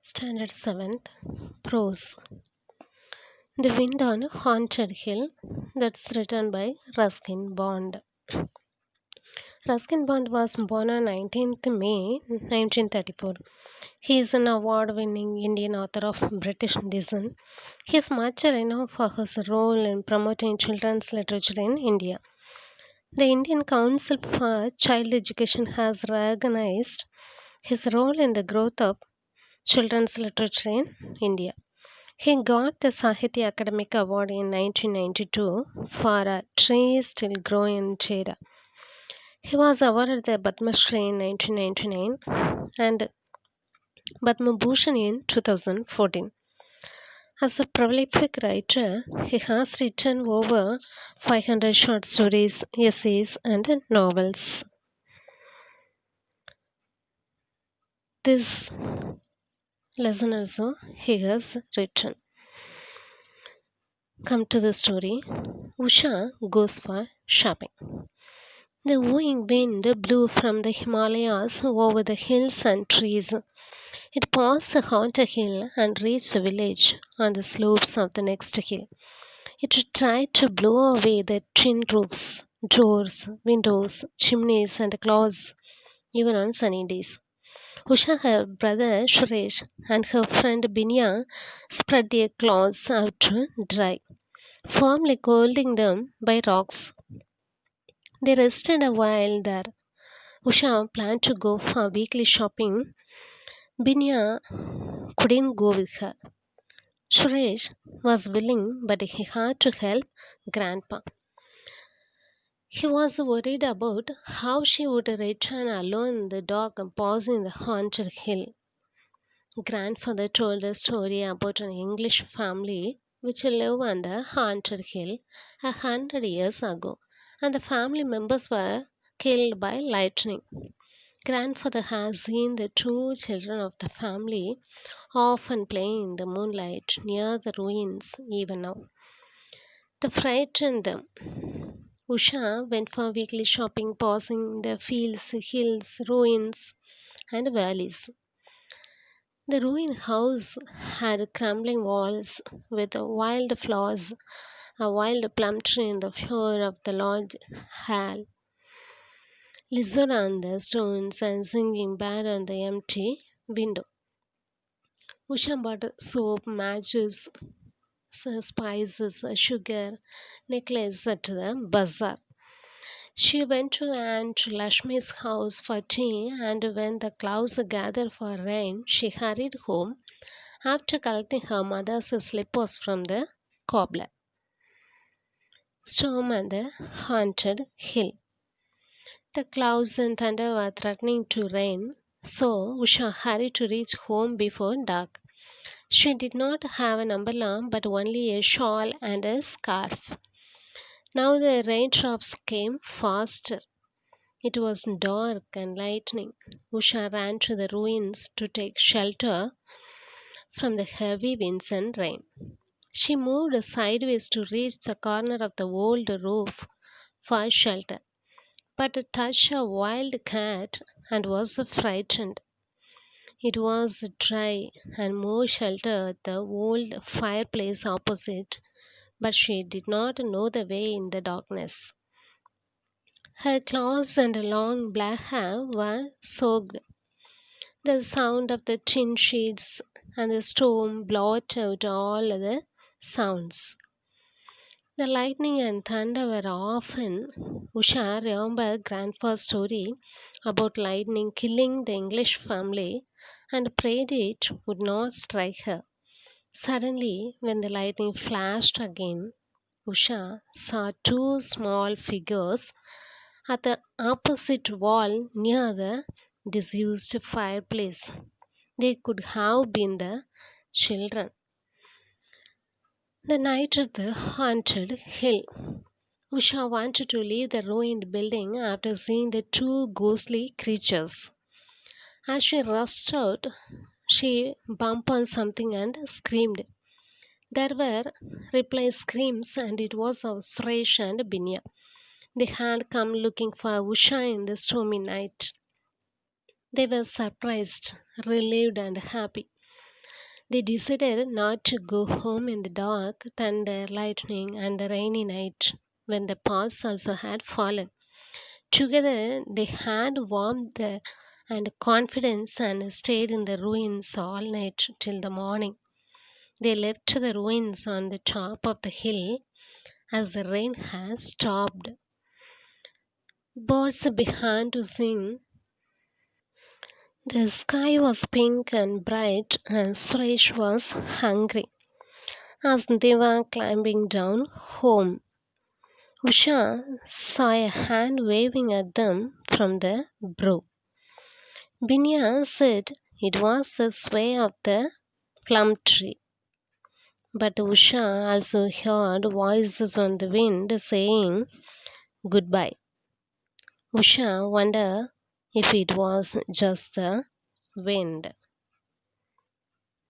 Standard 7th, prose. The Wind on Haunted Hill, that's written by Ruskin Bond. Ruskin Bond was born on 19th May 1934. He is an award winning Indian author of British descent. He is much renowned for his role in promoting children's literature in India. The Indian Council for Child Education has recognized his role in the growth of children's literature in India. He got the Sahitya Academic Award in 1992 for A Tree Still Growing in Cheda. He was awarded the Padma Shri in 1999 and Padma Bhushan in 2014. As a prolific writer, he has written over 500 short stories, essays, and novels. This lesson also he has written. Come to the story. Usha goes for shopping. The wooing wind blew from the Himalayas over the hills and trees. It passed the haunted hill and reached the village on the slopes of the next hill. It tried to blow away the tin roofs, doors, windows, chimneys, and clouds, even on sunny days. Usha, her brother Suresh, and her friend Binya spread their clothes out to dry, firmly holding them by rocks. They rested a while there. Usha planned to go for weekly shopping. Binya couldn't go with her. Suresh was willing, but he had to help Grandpa. He was worried about how she would return alone in the dark and pausing in the haunted hill. Grandfather told a story about an English family which lived on the haunted hill 100 years ago, and the family members were killed by lightning. Grandfather has seen the two children of the family often playing in the moonlight near the ruins even now. The frightened them. Usha went for weekly shopping, passing the fields, hills, ruins, and valleys. The ruined house had crumbling walls with wild flowers, a wild plum tree in the floor of the large hall, lizard on the stones, and singing bird on the empty window. Usha bought soap, matches, spices, sugar, necklace at the bazaar. She went to Aunt Lashmi's house for tea, and when the clouds gathered for rain, she hurried home after collecting her mother's slippers from the cobbler. Storm and the haunted hill. The clouds and thunder were threatening to rain, so Usha hurried to reach home before dark. She did not have an umbrella but only a shawl and a scarf. Now the raindrops came faster. It was dark and lightning. Usha ran to the ruins to take shelter from the heavy winds and rain. She moved sideways to reach the corner of the old roof for shelter, but touched a wild cat and was frightened. It was dry and more shelter at the old fireplace opposite, but she did not know the way in the darkness. Her clothes and long black hair were soaked. The sound of the tin sheets and the storm blotted out all other sounds. The lightning and thunder were often. Usha remembered Grandpa's story about lightning killing the English family and prayed it would not strike her. Suddenly, when the lightning flashed again, Usha saw two small figures at the opposite wall near the disused fireplace. They could have been the children. The night at the haunted hill. Usha wanted to leave the ruined building after seeing the two ghostly creatures. As she rushed out, she bumped on something and screamed. There were reply screams, and it was of Suresh and Binya. They had come looking for Usha in the stormy night. They were surprised, relieved, and happy. They decided not to go home in the dark, thunder, lightning, and a rainy night when the paws also had fallen. Together they had warmth and confidence and stayed in the ruins all night till the morning. They left the ruins on the top of the hill as the rain had stopped. Birds began to sing. The sky was pink and bright, and Suresh was hungry. As they were climbing down home, Usha saw a hand waving at them from the brook. Binya said it was the sway of the plum tree. But Usha also heard voices on the wind saying goodbye. Usha wondered if it was just the wind.